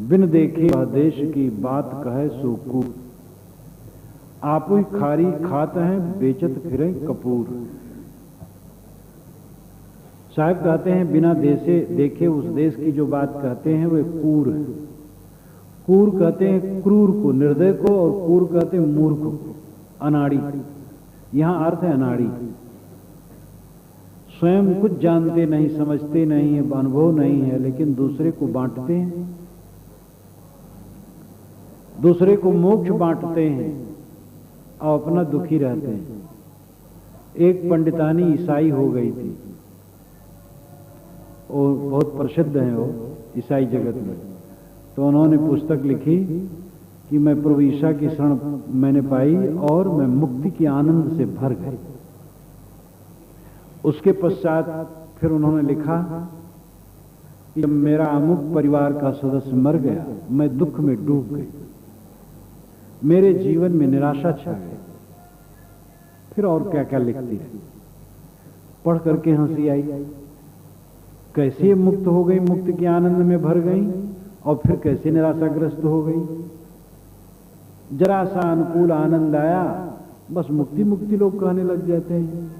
बिन देखे वह देश की बात कहे सो कूर। आप ही खारी खात हैं बेचत फिरे कपूर। साहब कहते हैं बिना देखे उस देश की जो बात कहते हैं वे कूर है। कूर कहते हैं क्रूर को, निर्दय को, और कूर कहते हैं मूर्ख को, अनाड़ी। यहां अर्थ है अनाड़ी। स्वयं कुछ जानते नहीं, समझते नहीं है, अनुभव नहीं है, लेकिन दूसरे को बांटते हैं, दूसरे को मोक्ष बांटते हैं और अपना दुखी रहते हैं। एक पंडितानी ईसाई हो गई थी, और बहुत प्रसिद्ध है वो ईसाई जगत में। तो उन्होंने पुस्तक लिखी कि मैं प्रभु ईसा की शरण मैंने पाई और मैं मुक्ति के आनंद से भर गई। उसके पश्चात फिर उन्होंने लिखा कि जब मेरा अमुक परिवार का सदस्य मर गया, मैं दुख में डूब गई, मेरे जीवन में निराशा छा गई। फिर और क्या क्या लिखती है, पढ़ करके हंसी आई। कैसे मुक्त हो गई, मुक्ति के आनंद में भर गई, और फिर कैसे निराशाग्रस्त हो गई। जरा सा अनुकूल आनंद आया, बस मुक्ति मुक्ति लोग कहने लग जाते हैं।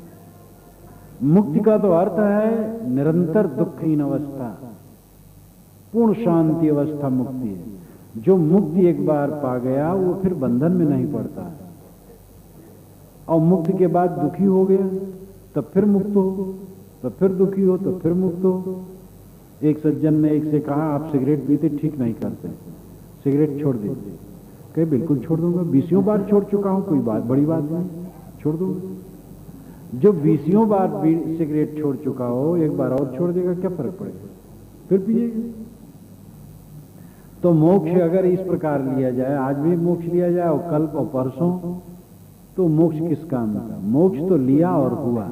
मुक्ति का तो अर्थ है निरंतर दुखहीन अवस्था, पूर्ण शांति अवस्था मुक्ति है। जो मुक्ति एक बार पा गया वो फिर बंधन में नहीं पड़ता है। और मुक्ति के बाद दुखी हो गया तब फिर मुक्त हो, तब फिर दुखी हो, तब फिर मुक्त हो। एक सज्जन ने एक से कहा आप सिगरेट पीते ठीक नहीं करते, सिगरेट छोड़ दीजिए। कहे बिल्कुल छोड़ दूंगा, 20 बार छोड़ चुका हूं, कोई बात बड़ी बात नहीं, छोड़ दूंगा। जो 20 बार सिगरेट छोड़ चुका हो, एक बार और छोड़ देगा, क्या फर्क पड़ेगा, फिर पिएगा। तो मोक्ष अगर इस प्रकार लिया जाए, आज भी मोक्ष लिया जाए और कल और परसों, तो मोक्ष किस काम का? मोक्ष तो लिया और हुआ।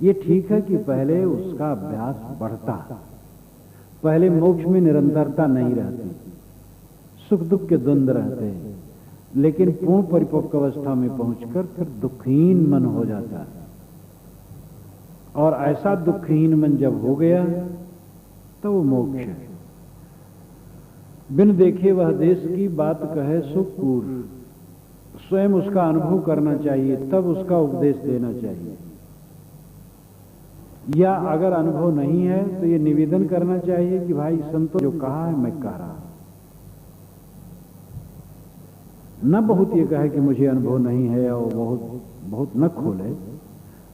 ये ठीक है कि पहले उसका अभ्यास बढ़ता, पहले मोक्ष में निरंतरता नहीं रहती, सुख दुख के द्वंद रहते हैं, लेकिन पूर्ण परिपक्व अवस्था में पहुंचकर फिर दुखहीन मन हो जाता है। और ऐसा दुखहीन मन जब हो गया तो वो मोक्ष है। बिन देखे वह देश की बात कहे सो कूर। स्वयं उसका अनुभव करना चाहिए, तब उसका उपदेश देना चाहिए। या अगर अनुभव नहीं है तो ये निवेदन करना चाहिए कि भाई संतों जो कहा है मैं कह रहा। न बहुत ये कहे कि मुझे अनुभव नहीं है और बहुत बहुत न खोले,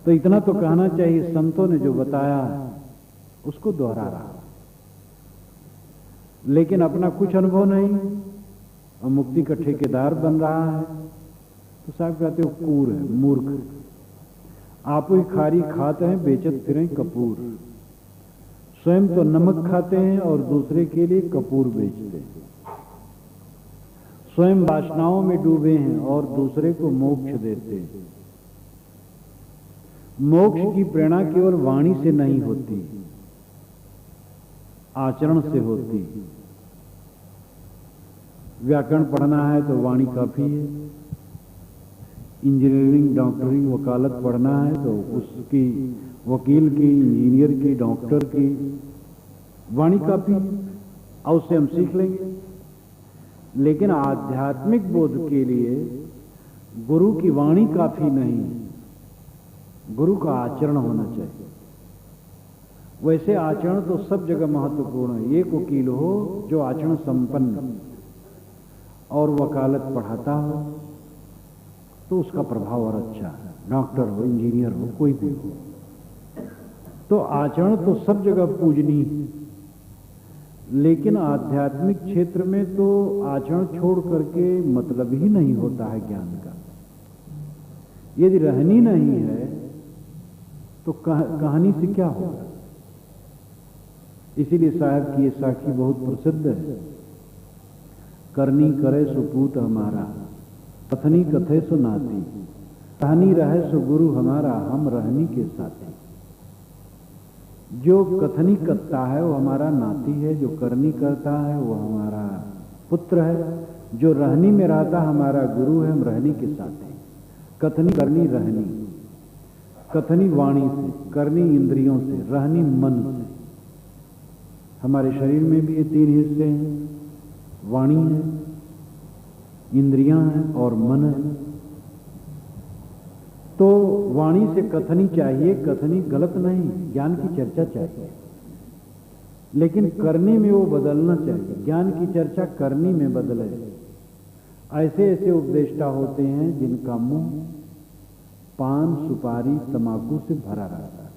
तो इतना तो कहना चाहिए संतों ने जो बताया उसको दोहरा रहा। लेकिन अपना कुछ अनुभव नहीं और मुक्ति का ठेकेदार बन रहा है, तो साहब कहते हो कूर है, मूर्ख। आप ही खारी खाते हैं बेचत फिरें कपूर। स्वयं तो नमक खाते हैं और दूसरे के लिए कपूर बेचते हैं। स्वयं वासनाओं में डूबे हैं और दूसरे को मोक्ष देते हैं। मोक्ष की प्रेरणा केवल वाणी से नहीं होती, आचरण से होती। व्याकरण पढ़ना है तो वाणी काफी है, इंजीनियरिंग, डॉक्टरी, वकालत पढ़ना है तो उसकी वकील की, इंजीनियर की, डॉक्टर की वाणी काफी, और उससे हम सीख लेंगे। लेकिन आध्यात्मिक बोध के लिए गुरु की वाणी काफी नहीं, गुरु का आचरण होना चाहिए। वैसे आचरण तो सब जगह महत्वपूर्ण है। एक वकील हो जो आचरण संपन्न और वकालत पढ़ाता हो तो उसका प्रभाव और अच्छा है। डॉक्टर हो, इंजीनियर हो, कोई भी हो, तो आचरण तो सब जगह पूजनीय है। लेकिन आध्यात्मिक क्षेत्र में तो आचरण छोड़ करके मतलब ही नहीं होता है ज्ञान का। यदि रहनी नहीं है तो कहानी से क्या होगा। इसीलिए साहब की ये साखी बहुत प्रसिद्ध है। करनी करे सुपूत हमारा, कथनी कथे सो नाती, कहानी रहे सो गुरु हमारा, हम रहनी के साथी। जो कथनी करता है वो हमारा नाती है, जो करनी करता है वो हमारा पुत्र है, जो रहनी में रहता हमारा गुरु है, हम रहनी के साथी। कथनी करनी रहनी, कथनी वाणी से, करनी इंद्रियों से, रहनी मन से। हमारे शरीर में भी ये 3 हिस्से हैं, वाणी है, इंद्रियां हैं और मन है। तो वाणी से कथनी चाहिए, कथनी गलत नहीं, ज्ञान की चर्चा चाहिए, लेकिन करनी में वो बदलना चाहिए। ज्ञान की चर्चा करनी में बदले। ऐसे ऐसे उपदेष्टा होते हैं जिनका मुंह पान, सुपारी, तंबाकू से भरा रहता है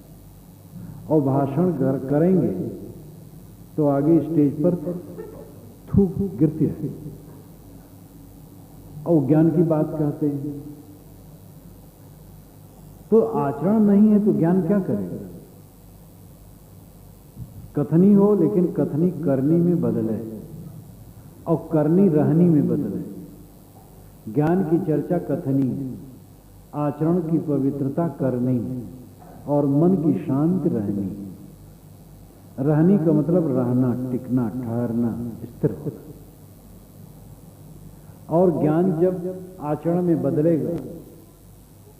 और भाषण करेंगे तो आगे स्टेज पर थूक गिरती है और ज्ञान की बात कहते हैं। तो आचरण नहीं है तो ज्ञान क्या करेगा? कथनी हो लेकिन कथनी करनी में बदले और करनी रहनी में बदले। ज्ञान की चर्चा कथनी है, आचरण की पवित्रता करनी है और मन की शांति रहनी है। रहनी का मतलब रहना, टिकना, ठहरना, स्थिर होना। और ज्ञान जब आचरण में बदलेगा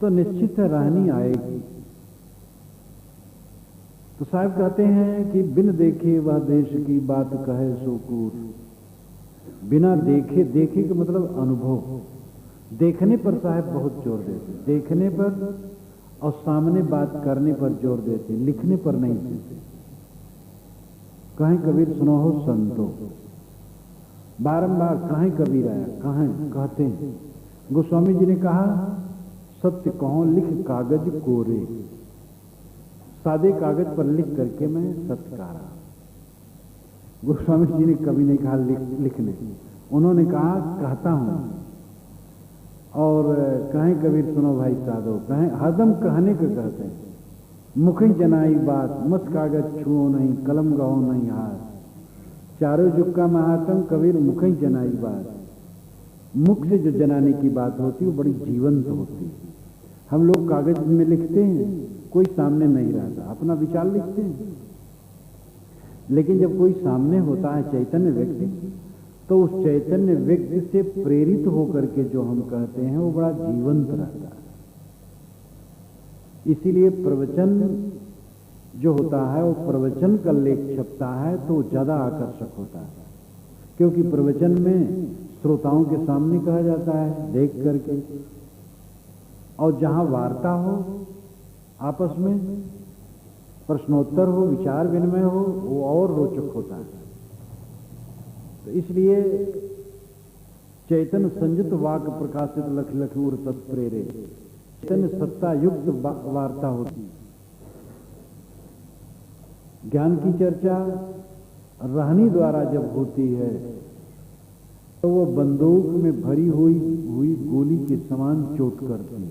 तो निश्चित है रहनी आएगी। तो साहब कहते हैं कि बिन देखे वह देश की बात कहे सो कूर। बिना देखे, देखे का मतलब अनुभव। देखने पर साहब बहुत जोर देते, देखने पर और सामने बात करने पर जोर देते, लिखने पर नहीं देते। कहें कबीर सुनो हो संतो, बारंबार कहें कबीर आया, कहें कहते हैं। गोस्वामी जी ने कहा सत्य कहो लिख कागज कोरे। सादे कागज पर लिख करके मैं सत्य कह रहा। गोस्वामी जी ने कभी नहीं कहा लिखने, उन्होंने कहा कहता हूं। और कहें कबीर सुनो भाई साधो, कहें हरदम कहने को कहते हैं। मुख ही जनाई बात, मत कागज छुओ नहीं, कलम गहो नहीं हाथ। चारों जुग का महात्म कबीर मुख ही जनाई बात। मुख से जो जनाने की बात होती है वो बड़ी जीवंत होती है। हम लोग कागज में लिखते हैं, कोई सामने नहीं रहता, अपना विचार लिखते हैं। लेकिन जब कोई सामने होता है चैतन्य व्यक्ति, तो उस चैतन्य व्यक्ति से प्रेरित होकर के जो हम कहते हैं वो बड़ा जीवंत रहता है। इसीलिए प्रवचन जो होता है वो प्रवचन का लेख छपता है तो ज्यादा आकर्षक होता है, क्योंकि प्रवचन में श्रोताओं के सामने कहा जाता है देख करके। और जहां वार्ता हो, आपस में प्रश्नोत्तर हो, विचार विनिमय हो, वो और रोचक होता है। तो इसलिए चैतन्य संजित वाक प्रकाशित लख लखूर तत्प्रेरे, चैतन्य सत्ता युक्त वार्ता होती। ज्ञान की चर्चा रहनी द्वारा जब होती है तो वो बंदूक में भरी हुई गोली के समान चोट करती है।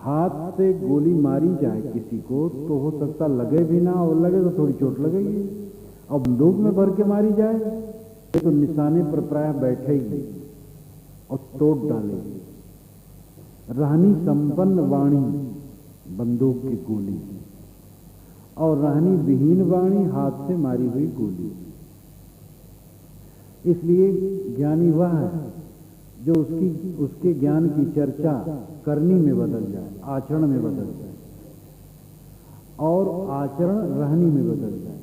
हाथ से गोली मारी जाए किसी को तो हो सकता लगे भी ना, और लगे तो थोड़ी चोट लगेगी। और बंदूक में भर के मारी जाए तो निशाने पर प्राय बैठेगी और तोड़ डालेगी। रहनी संपन्न वाणी बंदूक की गोली, और रहनी विहीन वाणी हाथ से मारी हुई गोली। इसलिए ज्ञानी वह है जो उसके ज्ञान की चर्चा करनी में बदल जाए, आचरण में बदल जाए, और आचरण रहनी में बदल जाए,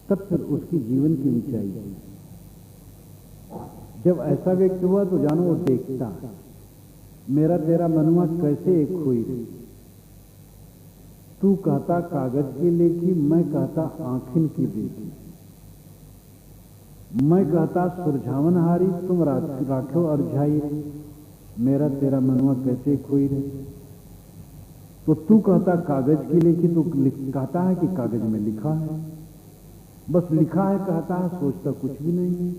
तब फिर उसकी जीवन की ऊंचाई है। जब ऐसा व्यक्ति हुआ तो जानो वो देखता मेरा तेरा मनुआ कैसे एक हुई। तू कहता कागज की लेखी, मैं कहता आंखिन की देखी। मैं कहता सुरझावन हारी, तुम राखो अरझाई। मेरा तेरा मनुआ कैसे खोई रे। तो तू कहता कागज की लेखी, तू कहता है कि कागज में लिखा है, बस लिखा है कहता है, सोचता कुछ भी नहीं है।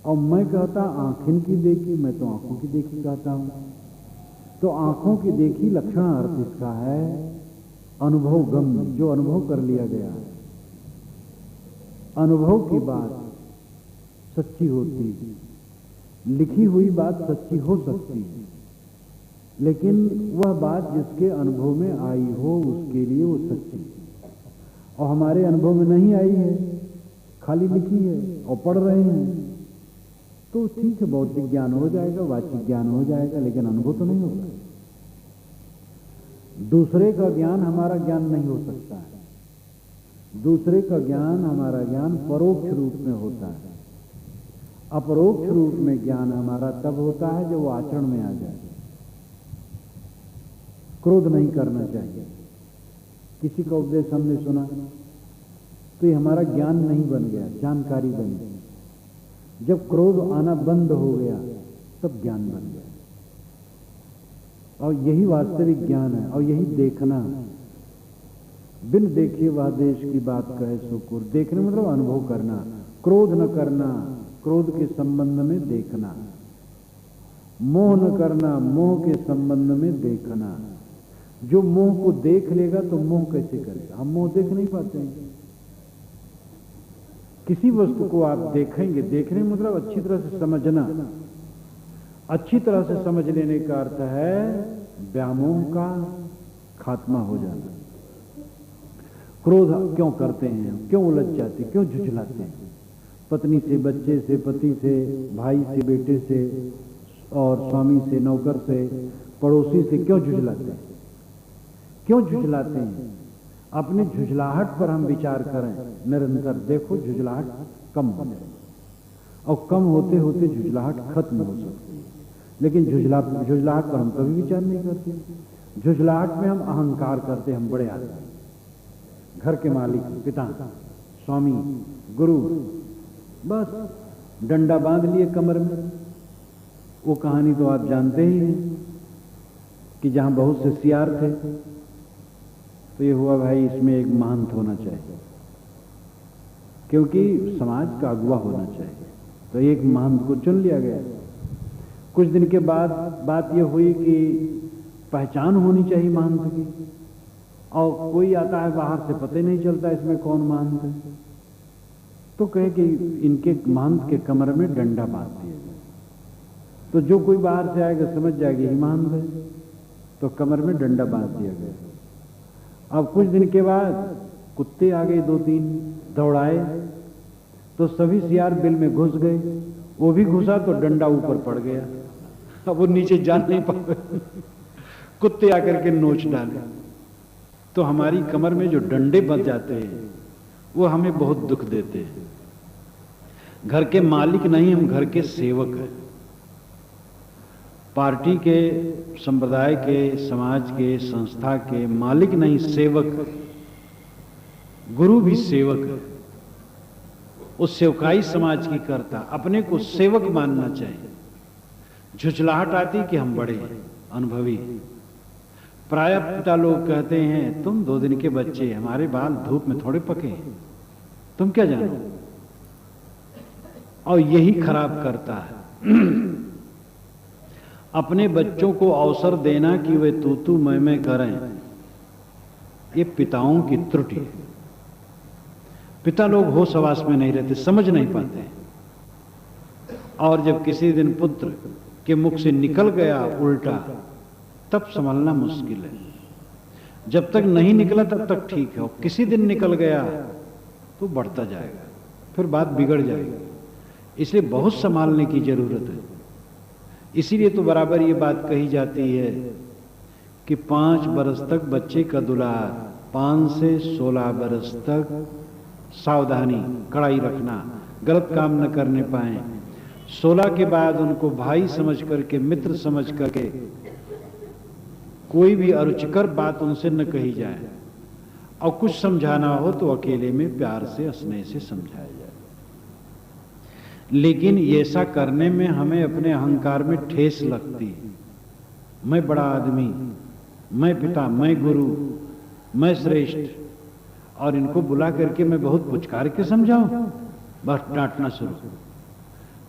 और मैं कहता आंखिन की देखी, मैं तो आंखों की देखी कहता हूं। तो आंखों की देखी लक्षण अर्थ इसका है अनुभव गम, जो अनुभव कर लिया गया है। अनुभव की बात सच्ची होती है, लिखी हुई बात सच्ची हो सकती है, लेकिन वह बात जिसके अनुभव में आई हो उसके लिए वो सच्ची है। और हमारे अनुभव में नहीं आई है, खाली लिखी है और पढ़ रहे हैं, तो ठीक है बौद्धिक ज्ञान हो जाएगा, वाचिक ज्ञान हो जाएगा, लेकिन अनुभव तो नहीं होगा। दूसरे का ज्ञान हमारा ज्ञान नहीं हो सकता है। दूसरे का ज्ञान, हमारा ज्ञान परोक्ष रूप में होता है। अपरोक्ष रूप में ज्ञान हमारा तब होता है जब वो आचरण में आ जाए। क्रोध नहीं करना चाहिए। किसी का उपदेश हमने सुना तो ये हमारा ज्ञान नहीं बन गया, जानकारी बन गई। जब क्रोध आना बंद हो गया तब ज्ञान बन गया। और यही वास्तविक ज्ञान है, और यही देखना। बिन देखे वह देश की बात कहे सुकुर। देखने मतलब अनुभव करना, क्रोध न करना, क्रोध के संबंध में देखना। मोह न करना, मोह के संबंध में देखना। जो मोह को देख लेगा तो मोह कैसे करेगा? हम मोह देख नहीं पाते हैं। किसी वस्तु को आप देखेंगे, देखने मतलब अच्छी तरह से समझना। अच्छी तरह से समझ लेने का अर्थ है व्यामोह का खात्मा हो जाना। क्रोध क्यों करते हैं, क्यों उलझ जाते, क्यों झुझलाते हैं? पत्नी से, बच्चे से, पति से, भाई से, बेटे से, और स्वामी से, नौकर से, पड़ोसी से क्यों झुझलाते हैं? क्यों झुझलाते हैं? अपने झुझलाहट पर हम विचार करें निरंतर। देखो झुझलाहट कम हो जाए, और कम होते होते झुझलाहट खत्म हो सकती है। लेकिन झुझलाहट पर हम कभी विचार नहीं करते। झुझलाहट में हम अहंकार करते, हम बड़े आदमी, घर के मालिक, पिता, स्वामी, गुरु, बस डंडा बांध लिए कमर में। वो कहानी तो आप जानते ही हैं कि जहां बहुत से सियार थे तो ये हुआ भाई इसमें एक महंत होना चाहिए, क्योंकि समाज का अगुवा होना चाहिए। तो एक महंत को चुन लिया गया। कुछ दिन के बाद बात यह हुई कि पहचान होनी चाहिए महंत की, और कोई आता है बाहर से, पता ही नहीं चलता इसमें कौन महंत है। तो कहे कि इनके महंत के कमर में डंडा बांध दिया जाए, तो जो कोई बाहर से आएगा समझ जाएगा ये महंत है। तो कमर में डंडा बांध दिया गया। अब कुछ दिन के बाद कुत्ते आ गए, 2-3 दौड़ाए, तो सभी सियार बिल में घुस गए। वो भी घुसा तो डंडा ऊपर पड़ गया। अब वो नीचे जा नहीं पाए, कुत्ते आकर के नोच डाले। तो हमारी कमर में जो डंडे बच जाते हैं वो हमें बहुत दुख देते हैं। घर के मालिक नहीं, हम घर के सेवक हैं। पार्टी के, संप्रदाय के, समाज के, संस्था के मालिक नहीं, सेवक। गुरु भी सेवक है। उस सेवकाई समाज की करता, अपने को सेवक मानना चाहिए। झुझलाहट आती कि हम बड़े अनुभवी। प्राय पिता लोग कहते हैं तुम 2 दिन के बच्चे, हमारे बाल धूप में थोड़े पके, तुम क्या जानो? और यही खराब करता है। अपने बच्चों को अवसर देना कि वे तू मैं करें, ये पिताओं की त्रुटि है। पिता लोग होश हवास में नहीं रहते, समझ नहीं पाते। और जब किसी दिन पुत्र के मुख से निकल गया उल्टा, तब संभालना मुश्किल है। जब तक नहीं निकला तब तक ठीक है, और किसी दिन निकल गया तो बढ़ता जाएगा, फिर बात बिगड़ जाएगी। इसलिए बहुत संभालने की जरूरत है। इसीलिए तो बराबर ये बात कही जाती है कि 5 बरस तक बच्चे का दुलार, 5 से 16 बरस तक सावधानी, कड़ाई रखना, गलत काम न करने पाए। 16 के बाद उनको भाई समझ करके, मित्र समझ करके कोई भी अरुचिकर बात उनसे न कही जाए, और कुछ समझाना हो तो अकेले में प्यार से, स्नेह से समझाया जाए। लेकिन ऐसा करने में हमें अपने अहंकार में ठेस लगती है। मैं बड़ा आदमी, मैं पिता, मैं गुरु, मैं श्रेष्ठ, और इनको बुला करके मैं बहुत पुचकार के समझाऊं, बस डांटना शुरू।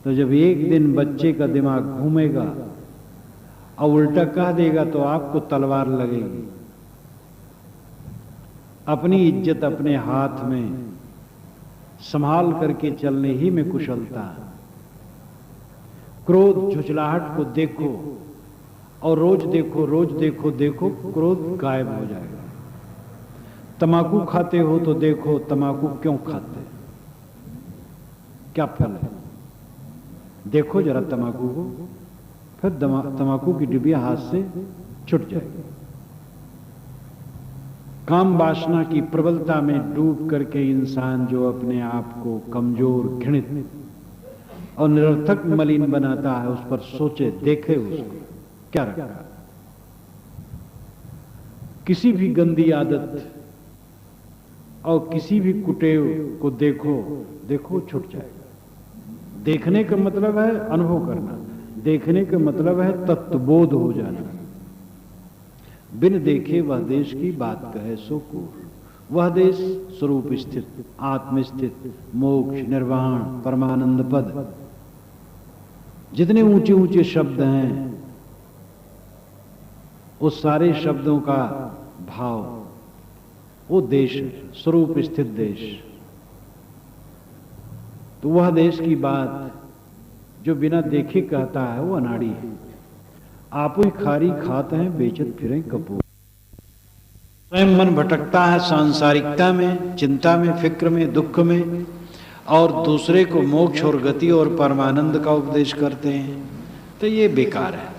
तो जब एक दिन बच्चे का दिमाग घूमेगा और उल्टा कह देगा तो आपको तलवार लगेगी। अपनी इज्जत अपने हाथ में संभाल करके चलने ही में कुशलता। क्रोध, झुझलाहट को देखो और रोज देखो, रोज देखो, देखो क्रोध गायब हो जाएगा। तमाकू खाते हो तो देखो तमाकू क्यों खाते, क्या फल है, देखो जरा तमाकू को, फिर तमाकू की डिबिया हाथ से छूट जाएगी। काम वासना की प्रबलता में डूब करके इंसान जो अपने आप को कमजोर, घृणित और निरर्थक मलिन बनाता है, उस पर सोचे, देखे उसको क्या रखा। किसी भी गंदी आदत और किसी भी कुटेव को देखो छूट जाएगा। देखने का मतलब है अनुभव करना, देखने का मतलब है तत्वबोध हो जाना। बिन देखे वह देश की बात कहे सो कूर। वह देश स्वरूप स्थित, आत्म स्थित, मोक्ष, निर्वाण, परमानंद पद, जितने ऊंचे ऊंचे शब्द हैं, उस सारे शब्दों का भाव वो देश है, स्वरूप स्थित देश। तो वह देश की बात जो बिना देखे कहता है वो अनाड़ी है। आप ही खारी खाते हैं, बेचत फिरें कपूर। स्वयं मन भटकता है सांसारिकता में, चिंता में, फिक्र में, दुख में, और दूसरे को मोक्ष और गति और परमानंद का उपदेश करते हैं, तो ये बेकार है।